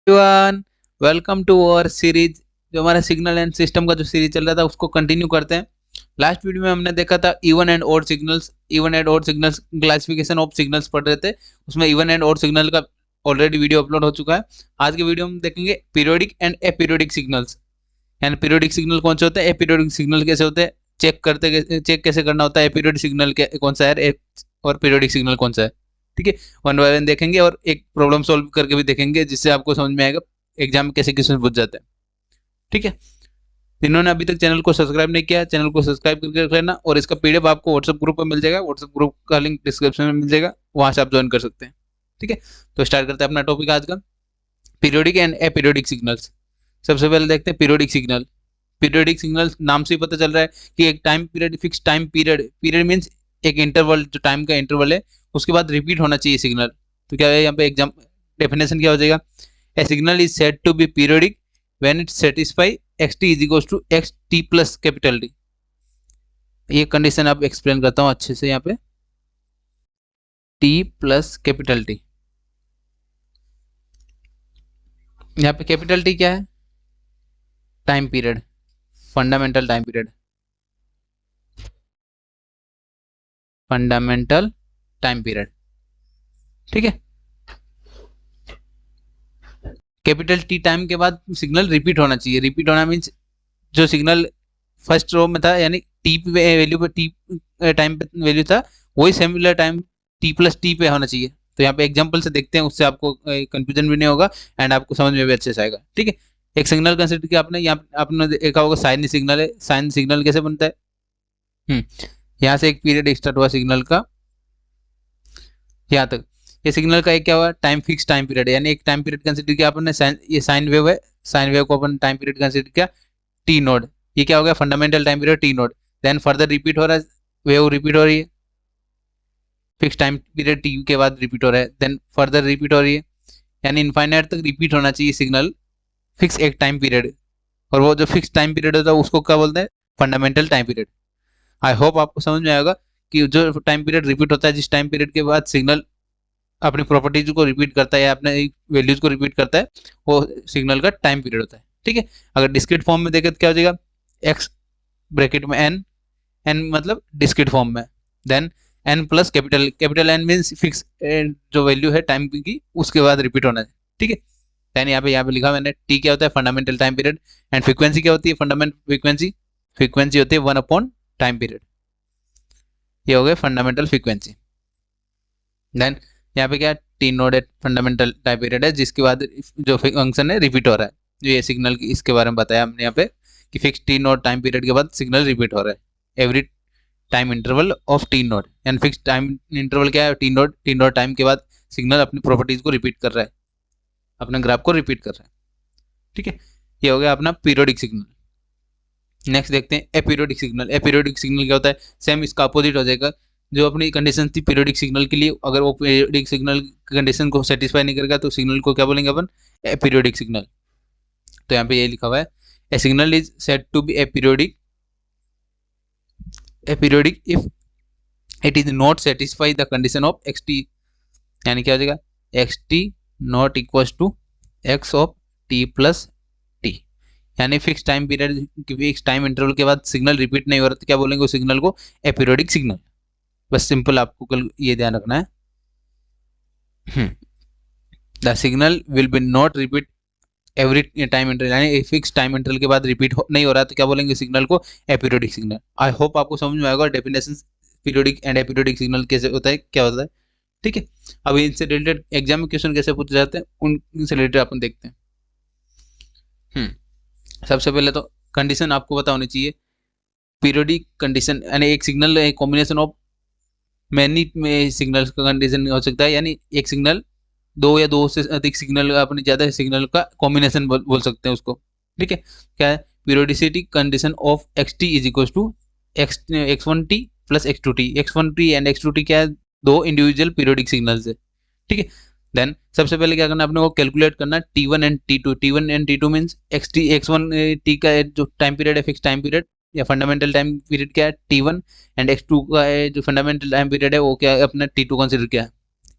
Everyone, welcome to our series. जो हमारा signal and system का जो सीरीज चल रहा था उसको कंटिन्यू करते हैं। लास्ट वीडियो में हमने देखा था even and odd signals. Even and odd signals classification of signals पढ़ रहे थे। उसमें इवन एंड ऑड सिग्नल का ऑलरेडी वीडियो अपलोड हो चुका है। आज के वीडियो में देखेंगे पीरियोडिक एंड एपीरियोडिक सिग्नल्स। यानी पीरियोडिक सिग्नल कौन से होते हैं, एपीरियोडिक सिग्नल कैसे होते हैं, चेक कैसे करना होता है, एपीरियोडिक सिग्नल कौन सा है और पीरियोडिक सिग्नल कौन सा है। ठीक है, वन बाय वन देखेंगे और एक प्रॉब्लम सॉल्व करके भी देखेंगे, जिससे आपको समझ में आएगा एग्जाम में कैसे क्वेश्चन पूछ जाते हैं। ठीक है, जिन्होंने अभी तक चैनल को सब्सक्राइब नहीं किया, चैनल को सब्सक्राइब करके रख लेना। और इसका पीडीएफ आपको व्हाट्सएप ग्रुप पर मिल जाएगा, व्हाट्सएप ग्रुप का लिंक डिस्क्रिप्शन में मिल जाएगा, वहां से आप ज्वाइन कर सकते हैं। ठीक है, तो स्टार्ट करते हैं अपना टॉपिक आज का, पीरियोडिक एंड एपीरियोडिक सिग्नल्स। सबसे पहले देखते हैं पीरियोडिक सिग्नल। पीरियोडिक सिग्नल नाम से ही पता चल रहा है कि एक time period, fix time period, period means एक इंटरवल, जो टाइम का इंटरवल है उसके बाद रिपीट होना चाहिए सिग्नल। तो क्या है यहाँ पे एग्जाम डेफिनेशन क्या हो जाएगा, a signal is said to be periodic when it satisfy X T is equal to X T plus capital D. ये कंडीशन आप एक्सप्लेन करता हूँ अच्छे से। यहाँ पे टी प्लस कैपिटल टी, यहाँ पे कैपिटल टी क्या है, time period, fundamental time period, fundamental time period. ठीक है, कैपिटल टी टाइम के बाद सिग्नल रिपीट होना चाहिए। रिपीट होना मीन्स जो सिग्नल फर्स्ट रो में था, यानी टी वैल्यू पे, टी टाइम पे वैल्यू था, वही similar time T plus T पे होना चाहिए। तो यहाँ पे एग्जांपल से देखते हैं, उससे आपको कंफ्यूजन भी नहीं होगा एंड आपको समझ में भी अच्छे से आएगा। ठीक है, एक सिग्नल कंसिडर किया आपने, यहाँ आपने देखा होगा साइन सिग्नल है। साइन सिग्नल कैसे बनता है, यहाँ से एक पीरियड स्टार्ट हुआ सिग्नल का, यहाँ तक ये सिग्नल का एक क्या हुआ, टाइम फिक्स टाइम पीरियड, यानी एक टाइम पीरियड कंसिडर किया अपन ने। ये साइन वेव है, साइन वेव को अपन टाइम पीरियड कंसिडर किया टी नोड। ये क्या हो गया, fundamental time period T naught. Then further repeat हो रहा है, वेव रिपीट हो रही है, फिक्स टाइम पीरियड टी के बाद रिपीट हो रहा है, देन फर्दर रिपीट हो रही है, यानी इनफाइनाइट तक रिपीट होना चाहिए सिग्नल फिक्स एक टाइम पीरियड। और वो जो फिक्स टाइम पीरियड होता है उसको क्या बोलते हैं, fundamental time period. I hope आपको समझ में आएगा कि जो टाइम पीरियड रिपीट होता है, जिस टाइम पीरियड के बाद सिग्नल अपनी प्रॉपर्टीज को रिपीट करता है या अपने वैल्यूज को रिपीट करता है, वो सिग्नल का टाइम पीरियड होता है। ठीक है, अगर डिस्क्रीट फॉर्म में देखें तो क्या हो जाएगा, एक्स ब्रैकेट में एन, एन मतलब डिस्क्रीट फॉर्म में, then n plus capital, capital N means fix जो वैल्यू है टाइम की, उसके बाद रिपीट होना है। ठीक है, देन यहाँ पे लिखा मैंने, टी क्या होता है, fundamental time period, and frequency क्या होती है, फंडामेंटल फ्रीक्वेंसी, फ्रीक्वेंसी होती है 1 टाइम पीरियड। ये हो गया फंडामेंटल फ्रीक्वेंसी। देन यहाँ पे क्या, T node fundamental time period है, जिसके बाद जो फंक्शन है रिपीट हो रहा है। जो ये सिग्नल की, इसके बारे में बताया हमने यहाँ पे कि fix T node time period के बाद सिग्नल रिपीट हो रहा है every time interval of T node. And fix time interval क्या है, टी नोड टाइम के बाद सिग्नल अपनी प्रॉपर्टीज को रिपीट कर रहा है, अपने ग्राफ को रिपीट कर रहा है। ठीक है, ये हो गया अपना पीरियोडिक सिग्नल। नेक्स्ट देखते हैं एपीरियोडिक सिग्नल। एपीरियोडिक सिग्नल क्या होता है, सेम इसका अपोजिट हो जाएगा। जो अपनी कंडीशन थी पीरियोडिक सिग्नल के लिए, अगर वो पीरियोडिक सिग्नल कंडीशन को सेटिस्फाई नहीं करेगा तो सिग्नल को क्या बोलेंगे अपन, एपीरियोडिक सिग्नल। तो यहाँ पे ये लिखा हुआ है, a signal is said to be aperiodic if it is not satisfy the condition of x T, यानी क्या हो जाएगा, X T not equal to X of T plus T, यानी fix time period, fix time interval के बाद signal repeat नहीं हो रहा तो क्या बोलेंगे उस सिग्नल को, एपीरियोडिक सिग्नल। बस सिंपल आपको कल ये ध्यान रखना है। The signal will be not repeat every time interval, यानी फिक्स टाइम इंटरवल के बाद रिपीट नहीं हो रहा तो क्या बोलेंगे सिग्नल को, एपीरियोडिक सिग्नल। आई होप आपको समझ में आएगा definition periodic and aperiodic signal कैसे होता है, क्या होता है। ठीक है, अब इनसे रिलेटेड एग्जाम में क्वेश्चन कैसे पूछे जाते हैं उनसे रिलेटेड अपन देखते हैं। सबसे पहले तो कंडीशन आपको पता होनी चाहिए। पीरियोडिक कंडीशन यानी एक सिग्नल, एक कॉम्बिनेशन ऑफ मैनी में सिग्नल्स का कंडीशन हो सकता है, यानी एक सिग्नल, दो या दो से अधिक सिग्नल, अपने ज़्यादा सिग्नल का कॉम्बिनेशन बोल सकते हैं उसको। ठीक है, क्या है, periodicity condition of x T is equal to x one T plus x two T. X one T and x two T क्या है, दो इंडिविजुअल पीरियोडिक सिग्नल्स है। ठीक है, देन सबसे पहले क्या करना है, अपने को कैलकुलेट करना T one and T two. T one and T two means x one T का जो टाइम पीरियड है, फिक्स टाइम पीरियड या फंडामेंटल टाइम पीरियड क्या है, T one, and x two का जो फंडामेंटल टाइम पीरियड है वो क्या है, अपना टी टू कंसिडर किया है।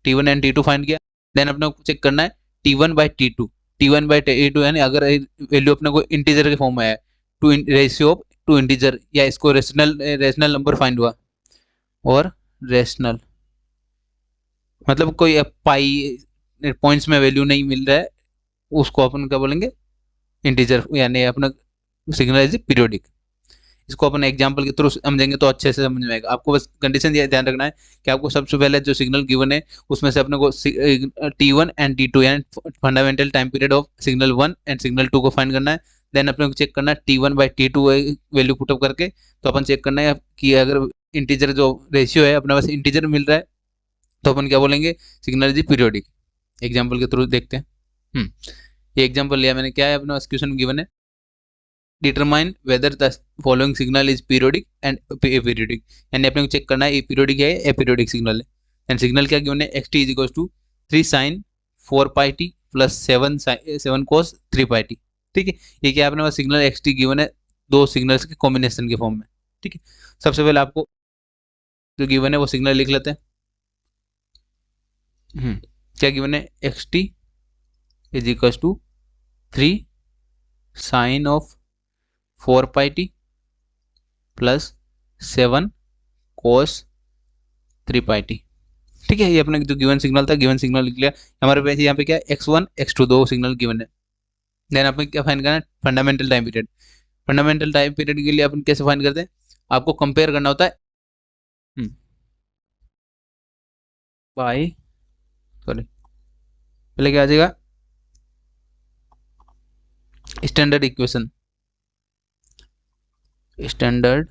T one and T two find किया, देन अपने को चेक करना है T one by T two. T1/T2, यानी अगर वैल्यू अपने को इंटीजर के फॉर्म में है, to ratio of two integer, या इसको रेशनल नंबर फाइंड हुआ, और रेशनल मतलब कोई पाई पॉइंट्स में वैल्यू नहीं मिल रहा है, उसको अपन क्या बोलेंगे, इंटीजर, यानी अपना सिग्नल इज पीरियोडिक। इसको अपन एग्जांपल के थ्रू समझेंगे तो अच्छे से समझ में आएगा। आपको बस कंडीशन ये ध्यान रखना है कि आपको सबसे पहले जो सिग्नल गिवन है उसमें से अपने को T1 एंड T2 यानी fundamental time period of signal 1 and signal 2 को फाइंड करना है। देन अपने को चेक करना है T1/T2 वैल्यू पुटअप करके, तो अपन चेक करना है कि अगर इंटीजर जो रेशियो है अपने पास इंटीजर मिल रहा है तो अपन क्या बोलेंगे, सिग्नल इज पीरियोडिक। एग्जाम्पल के थ्रू देखते हैं। ये एग्जाम्पल लिया मैंने, क्या है अपने पास क्वेश्चन गिवन है, determine whether the following signal is periodic and aperiodic, यानी अपने को चेक करना है पीरियोडिक है अपीरियोडिक सिग्नल है। एंड सिग्नल क्या गिवन है, xt is equal to 3 sin 4πt plus 7 cos 3πt। ठीक है, ये क्या अपने पास सिग्नल xt गिवन है दो सिग्नल्स के कॉम्बिनेशन के फॉर्म में। ठीक है, सबसे पहले आपको जो गिवन है वो सिग्नल लिख लेते हैं। क्या गिवन है, xt is equal to 3 sin of 4πt plus 7 cos 3πt। ठीक है, ये अपने जो गिवन सिग्नल था, गिवन सिग्नल लिख लिया। हमारे पास यहाँ पे क्या है, x1 x2 दो सिग्नल गिवन है। देन अपन क्या फाइंड करना है, fundamental time period. Fundamental time period के लिए अपन कैसे फाइंड करते हैं, आपको कंपेयर करना होता है बाय, सॉरी पहले क्या आ जाएगा, स्टैंडर्ड इक्वेशन। स्टैंडर्ड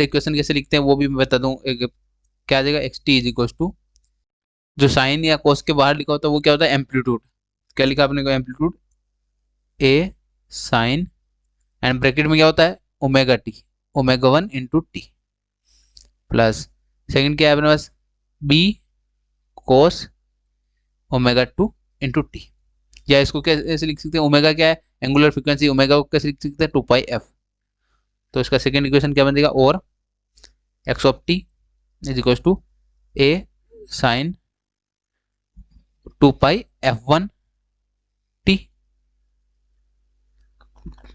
इक्वेशन कैसे लिखते हैं वो भी मैं बता दूं। क्या आ जाएगा, xt इज इक्वल टू, जो साइन या कोस के बाहर लिखा होता है वो क्या होता है, एम्पलीट्यूड। क्या लिखा आपने को, amplitude A sine, and bracket में क्या होता है, omega T, ω1 into T, plus second क्या है अपने पास, बी कोस ω2 इंटू टी। या इसको कैसे लिख सकते हैं, ओमेगा क्या है, एंगुलर फ्रीक्वेंसी, ओमेगा को कैसे लिख सकते हैं, 2πf। तो इसका सेकेंड इक्वेशन क्या बन जाएगा, और x of T is equal to a sine 2πf1 t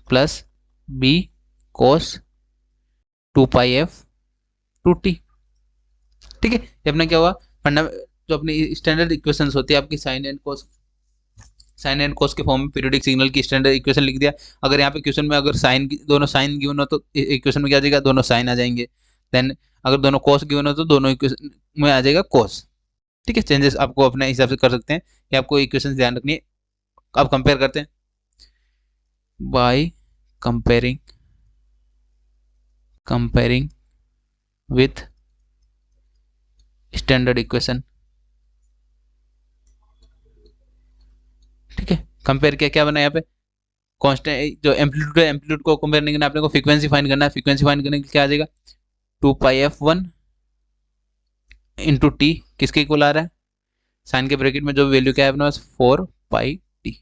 plus b cos 2πf2t। ठीक है, ये अपना क्या हुआ, जो अपनी स्टैंडर्ड इक्वेशंस होती है आपकी साइन एंड कोस के फॉर्म में पीरियोडिक सिग्नल की स्टैंडर्ड इक्वेशन लिख दिया। अगर यहाँ पे क्वेश्चन में अगर दोनों साइन गिवन हो तो इक्वेशन में क्या आ जाएगा, दोनों साइन आ जाएंगे। देन अगर दोनों कोस गिवन हो तो दोनों इक्वेशन में आ जाएगा कोस। ठीक है, चेंजेस आपको अपने हिसाब से कर सकते हैं, ये आपको इक्वेशन ध्यान रखनी है। अब कंपेयर करते हैं, by comparing with standard equation. ठीक है, कंपेयर किया, क्या बना यहाँ पे, कांस्टेंट जो एम्पलीट्यूड है, एम्पलीट्यूड को कंपेयर नहीं करना, आपने को फ्रीक्वेंसी फाइंड करना है। फ्रीक्वेंसी फाइंड करने के लिए क्या आ जाएगा, 2πf1 इंटू टी, किसके इक्वल आ रहा है, साइन के ब्रैकेट में जो वैल्यू क्या है अपने पास, 4πt।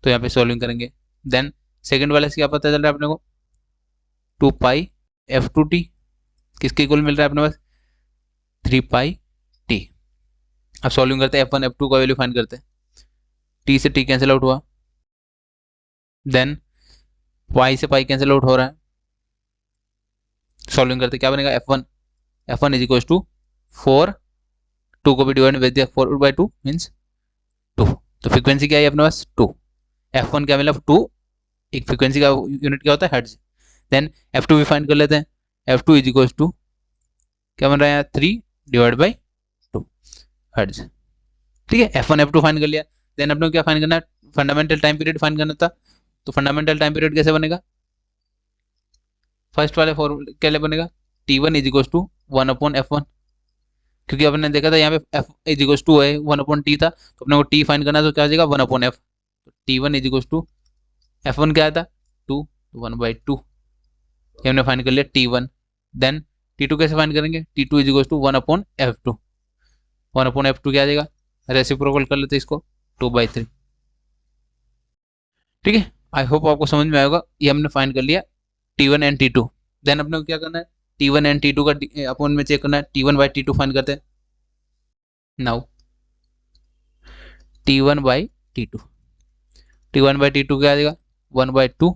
तो यहाँ पे सॉल्विंग करेंगे। देन सेकंड वाले से क्या पता चल रहा है अपने को, 2πf2t, किसके इक्वल मिल रहा है अपने पास, 3πt। अब सॉल्विंग करते हैं, f1 f2 का वैल्यू फाइंड करते हैं। t से t कैंसिल आउट हुआ, देन y से पाई कैंसिल आउट हो रहा है। सॉल्विंग करते क्या बनेगा, f1 इज इक्वल टू 4, 2 को भी डिवाइड भेज दिया, 4/2 मीन्स 2। तो फ्रीक्वेंसी क्या है अपने पास, 2। f1 क्या मिला, 2, एक फ्रीक्वेंसी का यूनिट क्या होता है, हर्ट्ज। देन f2 भी फाइंड कर लेते हैं, f2 इज इक्वल टू क्या बन रहा है, 3/2 हर्ट्ज। ठीक है, f1 f2 फाइंड कर लिया। देन अपने को क्या फाइंड करना है, फंडामेंटल टाइम पीरियड फाइंड करना था। तो फंडामेंटल टाइम पीरियड कैसे बनेगा, फर्स्ट वाले फॉर्मूले क्या बनेगा, T1 is equal to 1/f1, क्योंकि अपने देखा था यहाँ पे f इज इक्वल टू है 1/t था, तो अपने को t फाइंड करना तो क्या हो जाएगा 1/f। तो T1 is equal to f1 क्या था 2, 1/2, ये हमने फाइंड कर लिया T1। देन T2 कैसे फाइंड करेंगे, T2 is equal to 1/f2, 1/f2 क्या आ जाएगा, रेसिप्रोकल कर लेते इसको, 2/3। ठीक है, आई होप आपको समझ में आएगा। ये हमने फाइंड कर लिया T1 एंड T2। देन अपने को क्या करना है, T1 एंड T2 का अपॉन में चेक करना है, T1/T2 फाइंड करते हैं। नाउ T1/T2, T1/T2 क्या आ जाएगा 1/2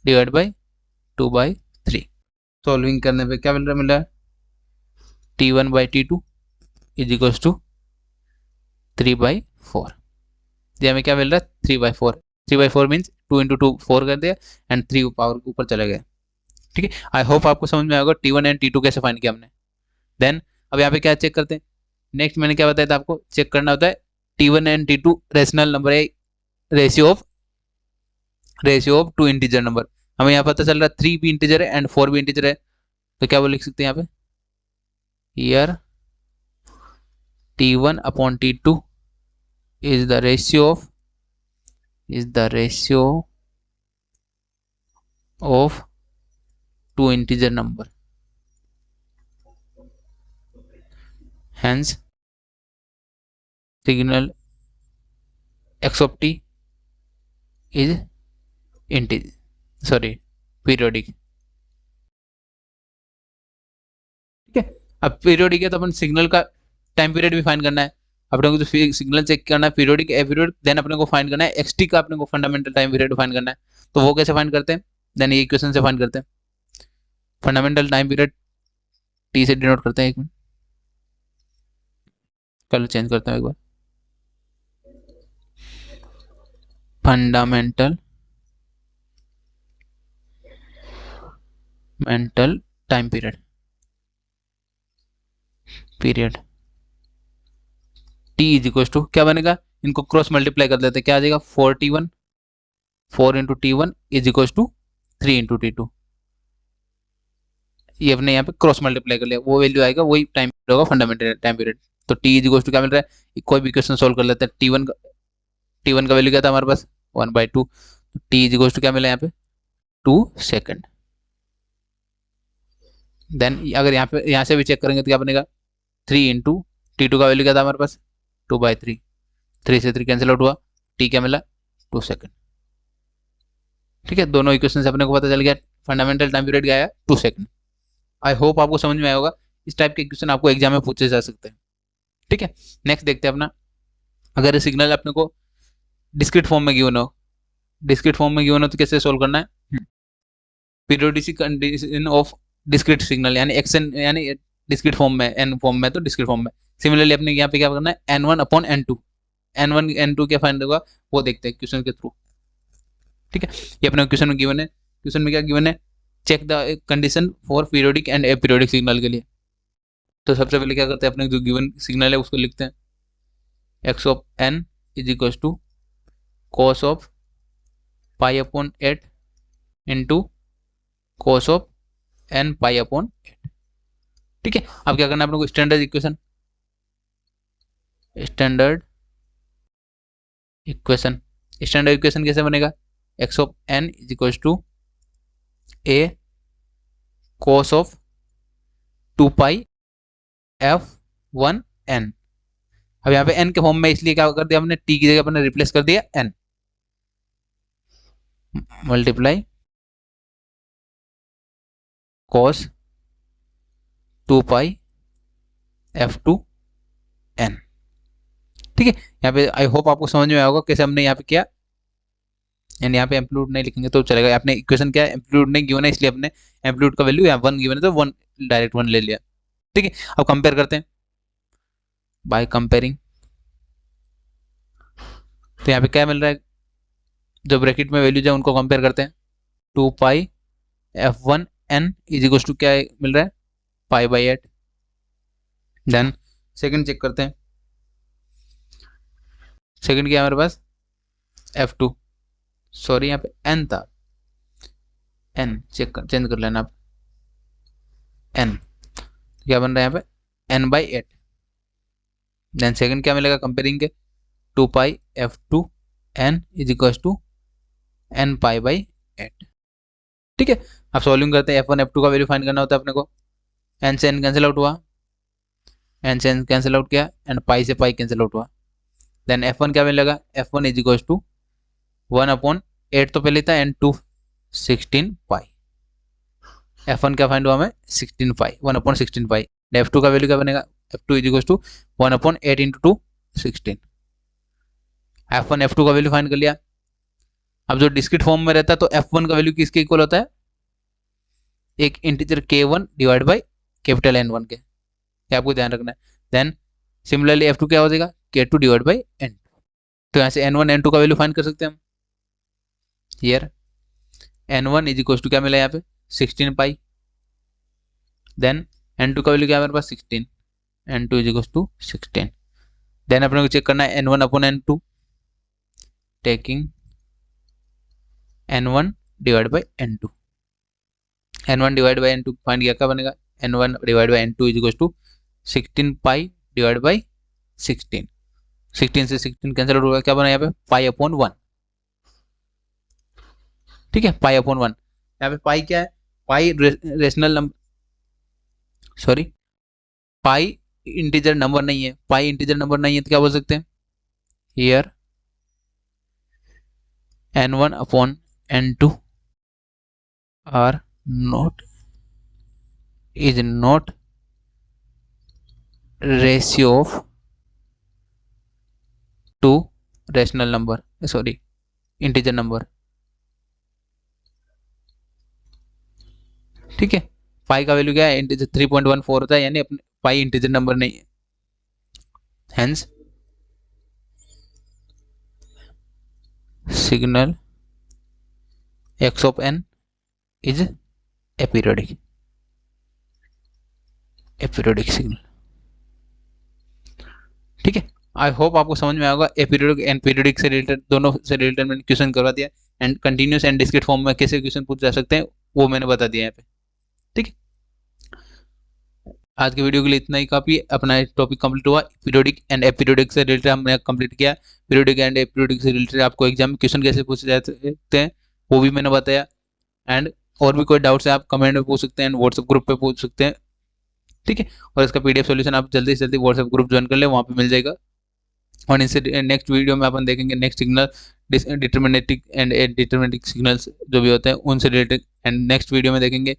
डिवाइड बाई 2/3। सॉल्विंग करने पे क्या मिल रहा है T1/T2 इज इक्वल टू 3/4। ये हमें क्या मिल रहा है 3/4। 3/4 मीन्स 2 इंटू 2 4 कर दिया एंड 3 पावर ऊपर चला गया। ठीक है, आई होप आपको समझ में आएगा T1 एंड T2 कैसे फाइंड किया हमने। देन अब यहाँ पे क्या चेक करते हैं, नेक्स्ट मैंने क्या बताया था आपको, चेक करना होता है T1 and T2 rational number है, ratio of two integer number. हमें यहाँ पता चल रहा है 3 भी इंटीजर है एंड 4 भी इंटीजर है, तो क्या वो लिख सकते हैं यहाँ पे here T1/T2 is the ratio of two integer number, hence signal x of t is periodic। ठीक है, अब पीरियोडिक है तो अपन सिग्नल का टाइम पीरियड भी फाइंड करना है, अपने को तो सिग्नल चेक करना है पीरियोडिक एपीरियोडिक, देन अपने को फाइंड करना है एक्सटी का, अपने को फंडामेंटल टाइम पीरियड फाइंड करना है। तो वो कैसे फाइंड करते हैं, देन ये इक्वेशन से फाइंड करते हैं। फंडामेंटल टाइम पीरियड टी से डिनोट करते हैं, एक मिनट कलर चेंज करते हैं एक बार, fundamental time period t is equal to क्या बनेगा, इनको क्रॉस मल्टीप्लाई कर देते हैं, क्या आ जाएगा 4t1 4 into T1 is equal to 3 into T2। ये अपने यहाँ पे क्रॉस मल्टीप्लाई कर लिया, वो वैल्यू आएगा, वही टाइम पीरियड होगा फंडामेंटल टाइम पीरियड। तो t इज इक्वल टू क्या मिल रहा है, कोई भी इक्वेशन सोल्व कर लेते हैं। T1 का वैल्यू क्या था हमारे पास 1/2, t इज इक्वल टू क्या मिला यहाँ पे 2 सेकेंड। देन अगर यहाँ से भी चेक करेंगे तो क्या बनेगा 3 इंटू T2 का वैल्यू क्या था हमारे पास 2/3, 3 से 3 कैंसिल आउट हुआ, t क्या मिला 2 सेकेंड। ठीक है, दोनों इक्वेशन से अपने को पता चल गया फंडामेंटल टाइम पीरियड क्या है 2 सेकेंड। आई होप आपको समझ में आया होगा, इस टाइप के इक्वेशन आपको एग्जाम में पूछे जा सकते हैं। ठीक है, नेक्स्ट देखते हैं अपना, अगर सिग्नल अपने को डिस्क्रीट फॉर्म में गिवन हो, तो कैसे सोल्व करना है, periodic condition of discrete signal यानी एक्शन, यानी डिस्क्रीट फॉर्म में, एन फॉर्म में तो डिस्क्रीट फॉर्म में। सिमिलरली अपने यहाँ पे क्या करना है n1/n2, n1 क्या फाइंड होगा वो देखते हैं क्वेश्चन के थ्रू। ठीक है, ये अपने क्वेश्चन में गिवन है, क्वेश्चन में क्या गिवन है, check the condition for periodic and aperiodic signal के लिए। तो सबसे पहले क्या करते हैं, अपने जो गिवन सिग्नल है उसको लिखते हैं x of n is equal to cos of π/8 into cos of n π/8। ठीक है, अब क्या करना है अपने को, स्टैंडर्ड इक्वेशन कैसे बनेगा, x of n is equal to a cos of 2πf1n। अब यहाँ पे n के फॉर्म में इसलिए क्या कर दिया हमने, t की जगह अपने रिप्लेस कर दिया n, मल्टीप्लाई cos 2πf2n। ठीक है, यहाँ पे आई होप आपको समझ में आया होगा कैसे हमने यहाँ पे किया, यानी यहाँ पे एम्पलीट्यूड नहीं लिखेंगे तो चलेगा, आपने इक्वेशन क्या है एम्पलीट्यूड नहीं गिवन है, इसलिए अपने एम्पलीट्यूड का वैल्यू यहाँ 1 गिवन है तो 1 डायरेक्ट 1 ले लिया। ठीक है, अब कंपेयर करते हैं बाय कंपेयरिंग, तो यहाँ पे क्या मिल रहा है, जो ब्रैकेट में वैल्यूज है उनको कंपेयर करते हैं, 2πf1n इज इक्वल टू क्या मिल रहा है π/8। देन सेकंड चेक करते हैं, सेकंड क्या हमारे पास f2, सॉरी यहाँ पे n था, n चेंज कर लेना आप, n क्या बन रहा है यहाँ पे n/8। देन सेकंड क्या मिलेगा कंपेयरिंग के 2πf2n is equal to n/8। ठीक है, अब सॉल्विंग करते हैं, f1 f2 का वैल्यू फाइंड करना होता है अपने को, n से n कैंसिल आउट हुआ, n से n कैंसिल आउट किया एंड पाई से पाई कैंसिल आउट हुआ। देन f1 क्या मिलेगा, f1 इज इक्वल टू 1/8 तो पहले था एंड 2 16 पाई, f1 क्या फाइंड हुआ हमें 16 पाई, 1/16 पाई। f2 का वैल्यू क्या बनेगा, f2 is equal to 1/8 into 2 16। F1 F2 का वैल्यू फाइंड कर लिया। अब जो डिस्क्रीट फॉर्म में रहता है तो F1 का वैल्यू किसके इक्वल होता है, एक integer K1 divide by capital N1 के, ये आपको ध्यान रखना है। देन सिमिलरली F2 क्या हो जाएगा, K2 डिवाइड बाई N2। तो यहाँ से N1 N2 का वैल्यू फाइंड कर सकते हैं हम। Here N1 is equal to क्या मिला यहाँ पे 16 पाई, देन N2 का वैल्यू क्या है हमारे पास 16, N2 इज इक्वल टू 16। देन अपने को चेक करना है N1 upon N2, taking N1 divide by N2। N1 divide by N2 find किया, क्या बनेगा, N1 divide by N2 is equal to 16 pi divide by 16। 16 से 16 कैंसिल आउट होगा, क्या बना यहाँ पे पाई अपॉन 1। ठीक है, पाई अपॉन 1। यहाँ पे पाई क्या है, pi rational number, sorry pi integer number नहीं है, पाई इंटीजर नंबर नहीं है तो क्या बोल सकते हैं, here N1 upon N2 are not is not ratio of to rational number, sorry integer number। ठीक है, पाई का वैल्यू क्या है, इंटीजर 3.14 होता है, यानी अपने पाई इंटीजर नंबर नहीं है, hence signal x of n is aperiodic, aperiodic signal. ठीक है, आई होप आपको समझ में आएगा। अपीरियोडिक एंड पीरियोडिक से रिलेटेड, दोनों से रिलेटेड मैंने क्वेश्चन करवा दिया, and continuous and discrete form में कैसे क्वेश्चन पूछ जा सकते हैं वो मैंने बता दिया यहाँ पे। ठीक है, आज के वीडियो के लिए इतना ही काफी, अपना टॉपिक कंप्लीट हुआ। पीरियोडिक एंड अपीरियोडिक से रिलेटेड हमने कंप्लीट किया। पीरियोडिक एंड अपीरियोडिक से रिलेटेड आपको एग्जाम में क्वेश्चन कैसे पूछे जा सकते हैं वो भी मैंने बताया, एंड और भी कोई डाउट्स है आप कमेंट में पूछ सकते हैं एंड व्हाट्सएप ग्रुप पे पूछ सकते हैं। ठीक है, और इसका PDF सॉल्यूशन आप जल्दी से जल्दी व्हाट्सएप ग्रुप ज्वाइन कर ले, वहाँ पे मिल जाएगा। और इनसे नेक्स्ट वीडियो में अपन देखेंगे नेक्स्ट सिग्नल, डिटरमिनेटिक एंड डिटरमिनेटिक सिग्नल्स जो भी होते हैं उनसे रिलेटेड, एंड नेक्स्ट वीडियो में देखेंगे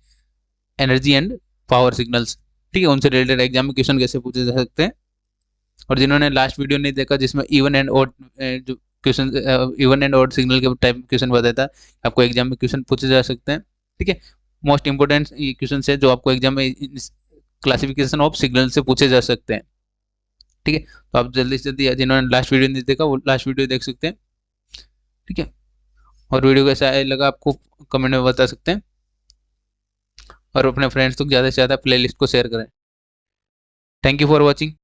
एनर्जी एंड पावर सिग्नल्स। ठीक है, उनसे रिलेटेड एग्जाम में क्वेश्चन कैसे पूछे जा सकते हैं। और जिन्होंने लास्ट वीडियो नहीं देखा जिसमें इवन एंड ऑड जो question, even and odd signal के टाइप क्वेश्चन बताया था, आपको एग्जाम में क्वेश्चन पूछे जा सकते हैं। ठीक है, मोस्ट इंपोर्टेंट क्वेश्चन है जो आपको एग्जाम में क्लासिफिकेशन ऑफ सिग्नल से पूछे जा सकते हैं। ठीक है, तो आप जल्दी से जल्दी, जिन्होंने लास्ट वीडियो नहीं देखा वो लास्ट वीडियो देख सकते हैं। ठीक है, और वीडियो कैसा लगा आपको कमेंट में बता सकते हैं, और अपने फ्रेंड्स तक ज़्यादा से ज़्यादा प्लेलिस्ट को शेयर करें। Thank you for watching.